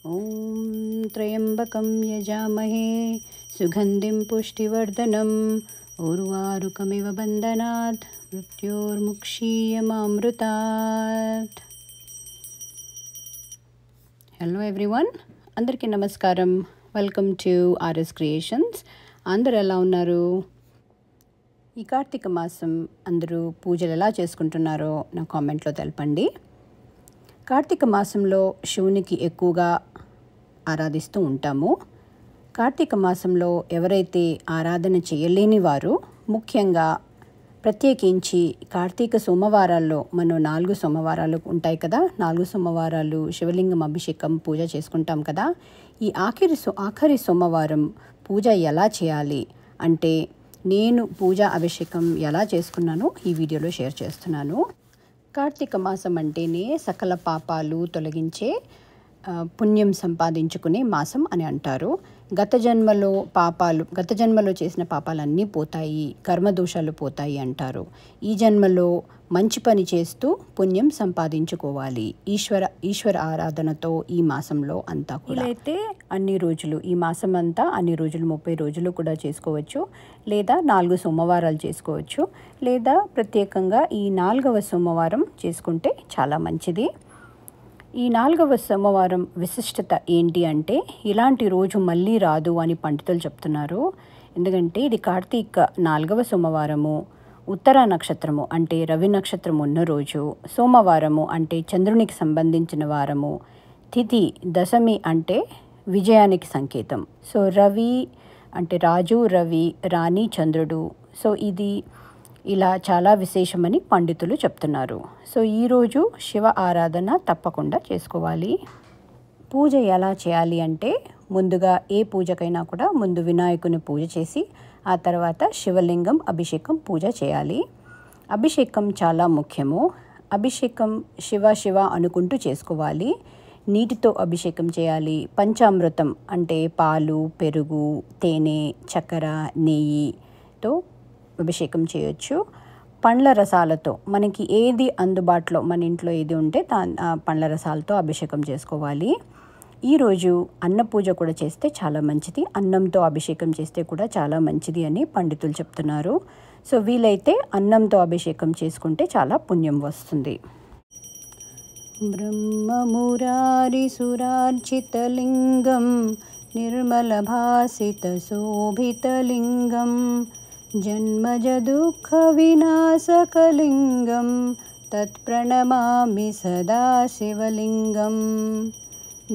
ॐ त्र्यम्बकं यजामहे सुगन्धिं पुष्टिवर्धनम् उर्वारुकमिव बन्धनात् मृत्योर्मुक्षीयमामृतात्. హలో ఎవ్రీవన్, అందరికీ నమస్కారం. Welcome to RS creations. అందరూ ఎలా ఉన్నారు? ఈ కార్తీక మాసం అందరూ పూజలు ఎలా చేసుకుంటున్నారో నా కామెంట్లో తెలపండి. కార్తీక మాసంలో శివునికి ఎక్కువగా ఆరాధిస్తూ ఉంటాము. కార్తీక మాసంలో ఎవరైతే ఆరాధన చేయలేని వారు, ముఖ్యంగా ప్రత్యేకించి కార్తీక సోమవారాల్లో మనం 4 సోమవారాలు ఉంటాయి కదా, 4 సోమవారాలు శివలింగం అభిషేకం పూజ చేసుకుంటాం కదా. ఈ ఆఖరి సోమవారం పూజ ఎలా చేయాలి అంటే, నేను పూజా అభిషేకం ఎలా చేసుకున్నానో ఈ వీడియోలో షేర్ చేస్తున్నాను. కార్తీక మాసం అంటేనే సకల పాపాలు తొలగించే పుణ్యం సంపాదించుకునే మాసం అని అంటారు. గత జన్మలో చేసిన పాపాలన్నీ పోతాయి, కర్మదోషాలు పోతాయి అంటారు. ఈ జన్మలో మంచి పని చేస్తూ పుణ్యం సంపాదించుకోవాలి. ఈశ్వర ఆరాధనతో ఈ మాసంలో అంతా కూడా అయితే అన్ని రోజులు, ఈ మాసం అంతా అన్ని రోజులు 30 రోజులు కూడా చేసుకోవచ్చు, లేదా 4 సోమవారాలు చేసుకోవచ్చు, లేదా ప్రత్యేకంగా ఈ 4వ సోమవారం చేసుకుంటే చాలా మంచిది. ఈ 4వ సోమవారం విశిష్టత ఏంటి అంటే, ఇలాంటి రోజు మళ్ళీ రాదు అని పండితులు చెప్తున్నారు. ఎందుకంటే ఇది కార్తీక 4వ సోమవారము, ఉత్తర నక్షత్రము అంటే రవి నక్షత్రం ఉన్న రోజు, సోమవారము అంటే చంద్రునికి సంబంధించిన వారము, తిథి దశమి అంటే విజయానికి సంకేతం. సో రవి అంటే రాజు, రవి, రాణి, చంద్రుడు. సో ఇది ఇలా చాలా విశేషమని పండితులు చెప్తున్నారు. సో ఈరోజు శివ ఆరాధన తప్పకుండా చేసుకోవాలి. పూజ ఎలా చేయాలి అంటే, ముందుగా ఏ పూజకైనా కూడా ముందు వినాయకుని పూజ చేసి ఆ తర్వాత శివలింగం అభిషేకం పూజ చేయాలి. అభిషేకం చాలా ముఖ్యము. అభిషేకం శివ శివ అనుకుంటూ చేసుకోవాలి. నీటితో అభిషేకం చేయాలి. పంచామృతం అంటే పాలు, పెరుగు, తేనె, చక్కెర, నెయ్యితో అభిషేకం చేయొచ్చు. పండ్ల రసాలతో, మనకి ఏది అందుబాటులో మన ఇంట్లో ఏది ఉంటే పండ్ల రసాలతో అభిషేకం చేసుకోవాలి. ఈరోజు అన్న పూజ కూడా చేస్తే చాలా మంచిది. అన్నంతో అభిషేకం చేస్తే కూడా చాలా మంచిది అని పండితులు చెప్తున్నారు. సో వీలైతే అన్నంతో అభిషేకం చేసుకుంటే చాలా పుణ్యం వస్తుంది. బ్రహ్మమురారిసురార్చితలింగం నిర్మలభాసితశోభితలింగం జన్మజదుఃఖవినాశకలింగం తత్ప్రణమామి సదా శివలింగం.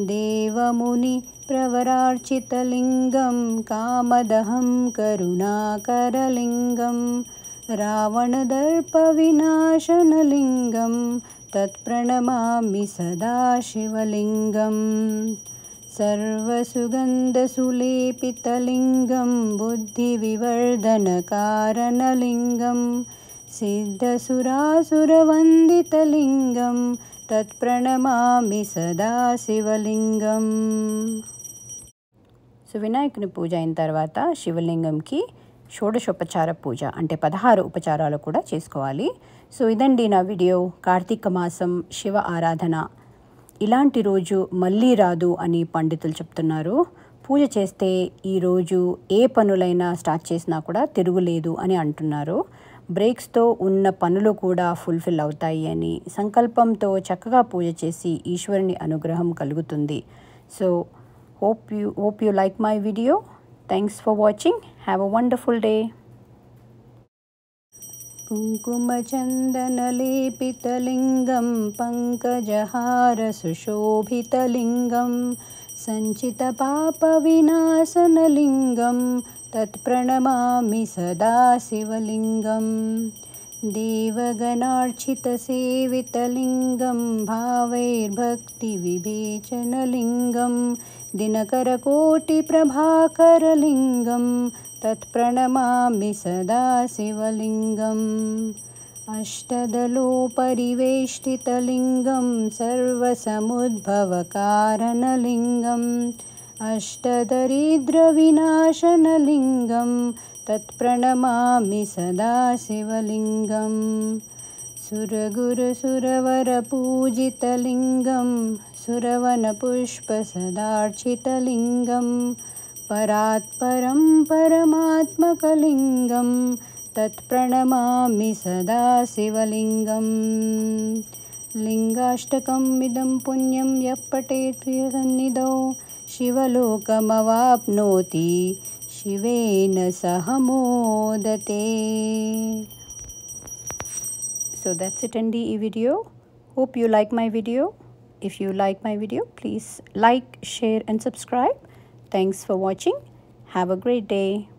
దేవముని ప్రవరార్చితలింగం కామదహం కరుణాకరలింగం రావణదర్పవినాశనలింగం తత్ప్రణమామి సదా శివలింగం. సర్వసుగంధసులేపితలింగం బుద్ధివివర్ధనకారణలింగం సిద్ధసురాసురవందితలింగం తత్ప్రణమామి సదా శివలింగం. సో వినాయకుని పూజ అయిన తర్వాత శివలింగంకి షోడశోపచార పూజ అంటే 16 ఉపచారాలు కూడా చేసుకోవాలి. సో ఇదండి నా వీడియో. కార్తీక మాసం శివ ఆరాధన ఇలాంటి రోజు మళ్ళీ రాదు అని పండితులు చెప్తున్నారు. పూజ చేస్తే ఈరోజు ఏ పనులైనా స్టార్ట్ చేసినా కూడా తిరుగులేదు అని అంటున్నారు. బ్రేక్స్తో ఉన్న పనులు కూడా ఫుల్ఫిల్ అవుతాయి అని, సంకల్పంతో చక్కగా పూజ చేసి ఈశ్వరుని అనుగ్రహం కలుగుతుంది. So hope you like my video. Thanks for watching. Have a wonderful day. కుంకుమచందనలేపితలింగం పంకజహారసుశోభితలింగం సంచితపాపవినాశనలింగం తత్ప్రణమామి సదా శివలింగం. దేవగణార్చితసేవితలింగం భావైర్భక్తివివేచనలింగం దినకరకోటిప్రభాకరలింగం తత్ప్రణమామి సదా శివలింగం. అష్టదలోపరివేష్టితలింగం సర్వసముద్భవకారణలింగం అష్టదరిద్రవినాశనలింగం తత్ప్రణమామి సదా శివలింగం. सुरगुरुसुरवरपूजितलिङ्गं सुरवनपुष्पसदार्चितलिङ्गं परात्परं परमात्मकलिङ्गं तत्प्रणमामि सदा शिवलिङ्गं लिङ्गाष्टकम् इदं पुण्यं यः पठेत् प्रियसन्निधौ शिवलोकमवाप्नोति शिवेन सह मोदते. So that's it in the video. Hope you like my video. If you like my video, please like, share and subscribe. Thanks for watching. Have a great day.